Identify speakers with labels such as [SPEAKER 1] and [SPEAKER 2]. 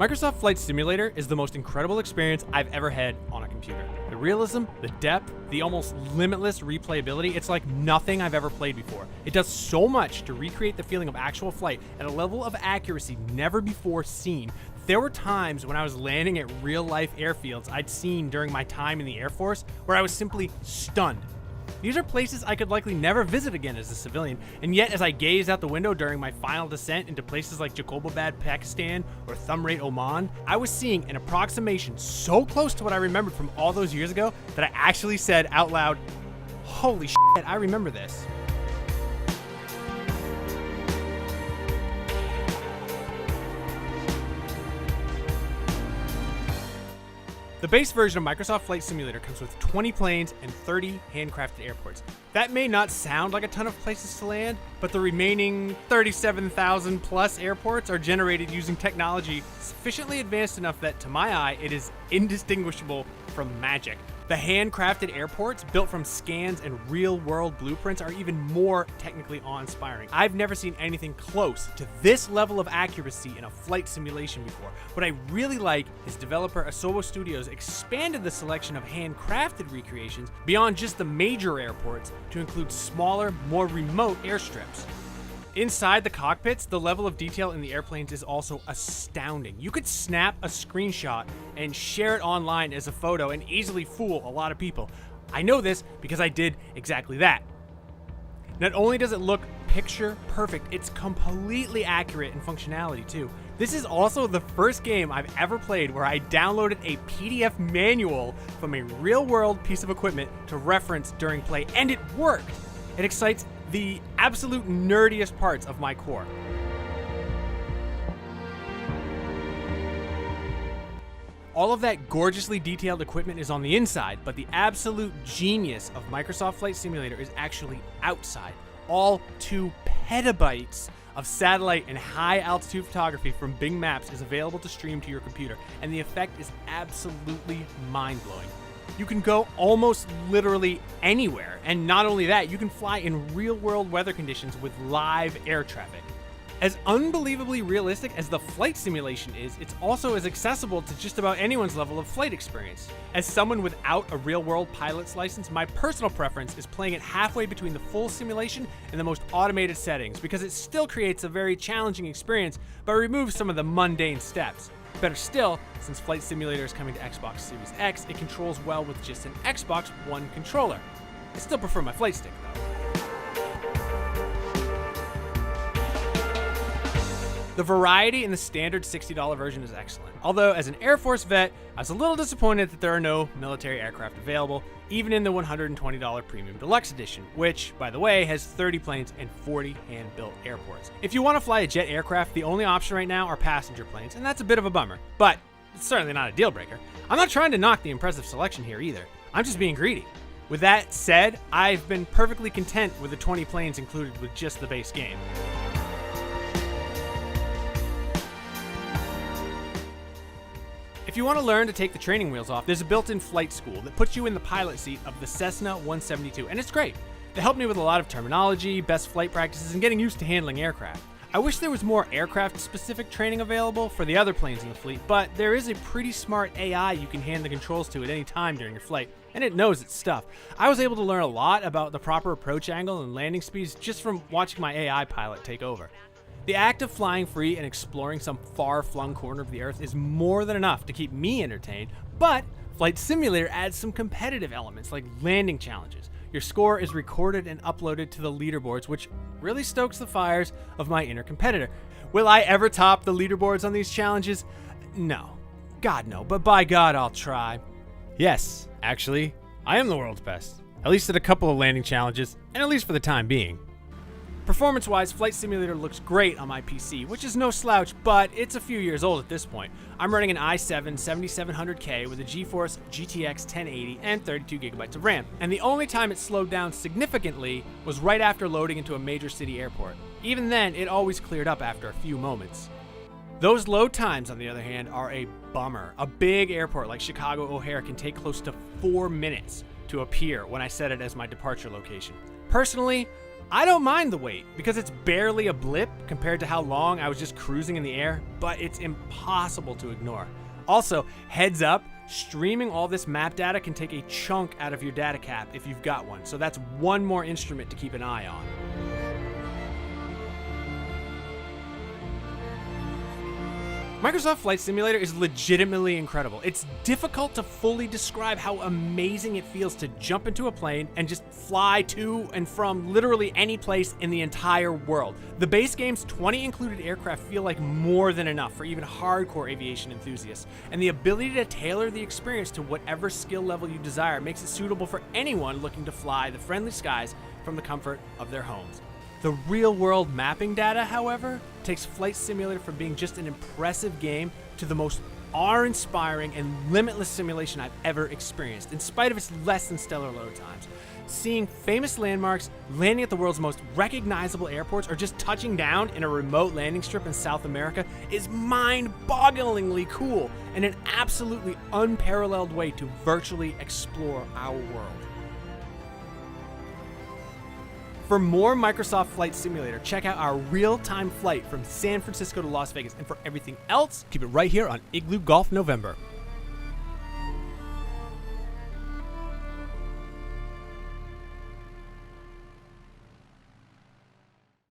[SPEAKER 1] Microsoft Flight Simulator is the most incredible experience I've ever had on a computer. The realism, the depth, the almost limitless replayability, it's like nothing I've ever played before. It does so much to recreate the feeling of actual flight at a level of accuracy never before seen. There were times when I was landing at real-life airfields I'd seen during my time in the Air Force where I was simply stunned. These are places I could likely never visit again as a civilian, and yet as I gazed out the window during my final descent into places like Jacobabad, Pakistan, or Thumrait, Oman, I was seeing an approximation so close to what I remembered from all those years ago that I actually said out loud, "Holy shit, I remember this." The base version of Microsoft Flight Simulator comes with 20 planes and 30 handcrafted airports. That may not sound like a ton of places to land, but the remaining 37,000 plus airports are generated using technology sufficiently advanced enough that, to my eye, it is indistinguishable from magic. The handcrafted airports, built from scans and real-world blueprints, are even more technically awe-inspiring. I've never seen anything close to this level of accuracy in a flight simulation before. What I really like is developer Asobo Studios expanded the selection of handcrafted recreations beyond just the major airports to include smaller, more remote airstrips. Inside the cockpits, the level of detail in the airplanes is also astounding. You could snap a screenshot and share it online as a photo and easily fool a lot of people. I know this because I did exactly that. Not only does it look picture perfect, it's completely accurate in functionality too. This is also the first game I've ever played where I downloaded a PDF manual from a real-world piece of equipment to reference during play, and it worked. It excites the absolute nerdiest parts of my core. All of that gorgeously detailed equipment is on the inside, but the absolute genius of Microsoft Flight Simulator is actually outside. All 2 petabytes of satellite and high altitude photography from Bing Maps is available to stream to your computer, and the effect is absolutely mind-blowing. You can go almost literally anywhere, and not only that, you can fly in real-world weather conditions with live air traffic. As unbelievably realistic as the flight simulation is, it's also as accessible to just about anyone's level of flight experience. As someone without a real-world pilot's license, my personal preference is playing it halfway between the full simulation and the most automated settings, because it still creates a very challenging experience, but removes some of the mundane steps. Better still, since Flight Simulator is coming to Xbox Series X, it controls well with just an Xbox One controller. I still prefer my flight stick though. The variety in the standard $60 version is excellent. Although, as an Air Force vet, I was a little disappointed that there are no military aircraft available, even in the $120 Premium Deluxe Edition, which, by the way, has 30 planes and 40 hand-built airports. If you want to fly a jet aircraft, the only option right now are passenger planes, and that's a bit of a bummer. But it's certainly not a deal breaker. I'm not trying to knock the impressive selection here either. I'm just being greedy. With that said, I've been perfectly content with the 20 planes included with just the base game. If you want to learn to take the training wheels off, there's a built-in flight school that puts you in the pilot seat of the Cessna 172, and it's great. They helped me with a lot of terminology, best flight practices, and getting used to handling aircraft. I wish there was more aircraft-specific training available for the other planes in the fleet, but there is a pretty smart AI you can hand the controls to at any time during your flight, and it knows its stuff. I was able to learn a lot about the proper approach angle and landing speeds just from watching my AI pilot take over. The act of flying free and exploring some far-flung corner of the Earth is more than enough to keep me entertained, but Flight Simulator adds some competitive elements like landing challenges. Your score is recorded and uploaded to the leaderboards, which really stokes the fires of my inner competitor. Will I ever top the leaderboards on these challenges? No. God, no, but by God, I'll try. Yes, actually, I am the world's best, at least at a couple of landing challenges, and at least for the time being. Performance-wise, Flight Simulator looks great on my PC, which is no slouch, but it's a few years old at this point. I'm running an i7 7700K with a GeForce GTX 1080 and 32GB of RAM, and the only time it slowed down significantly was right after loading into a major city airport. Even then, it always cleared up after a few moments. Those load times, on the other hand, are a bummer. A big airport like Chicago O'Hare can take close to 4 minutes to appear when I set it as my departure location. Personally, I don't mind the wait because it's barely a blip compared to how long I was just cruising in the air, but it's impossible to ignore. Also, heads up, streaming all this map data can take a chunk out of your data cap if you've got one, so that's one more instrument to keep an eye on. Microsoft Flight Simulator is legitimately incredible. It's difficult to fully describe how amazing it feels to jump into a plane and just fly to and from literally any place in the entire world. The base game's 20 included aircraft feel like more than enough for even hardcore aviation enthusiasts, and the ability to tailor the experience to whatever skill level you desire makes it suitable for anyone looking to fly the friendly skies from the comfort of their homes. The real-world mapping data, however, takes Flight Simulator from being just an impressive game to the most awe-inspiring and limitless simulation I've ever experienced, in spite of its less than stellar load times. Seeing famous landmarks, landing at the world's most recognizable airports, or just touching down in a remote landing strip in South America is mind-bogglingly cool and an absolutely unparalleled way to virtually explore our world. For more Microsoft Flight Simulator, check out our real-time flight from San Francisco to Las Vegas. And for everything else, keep it right here on Igloo Golf November.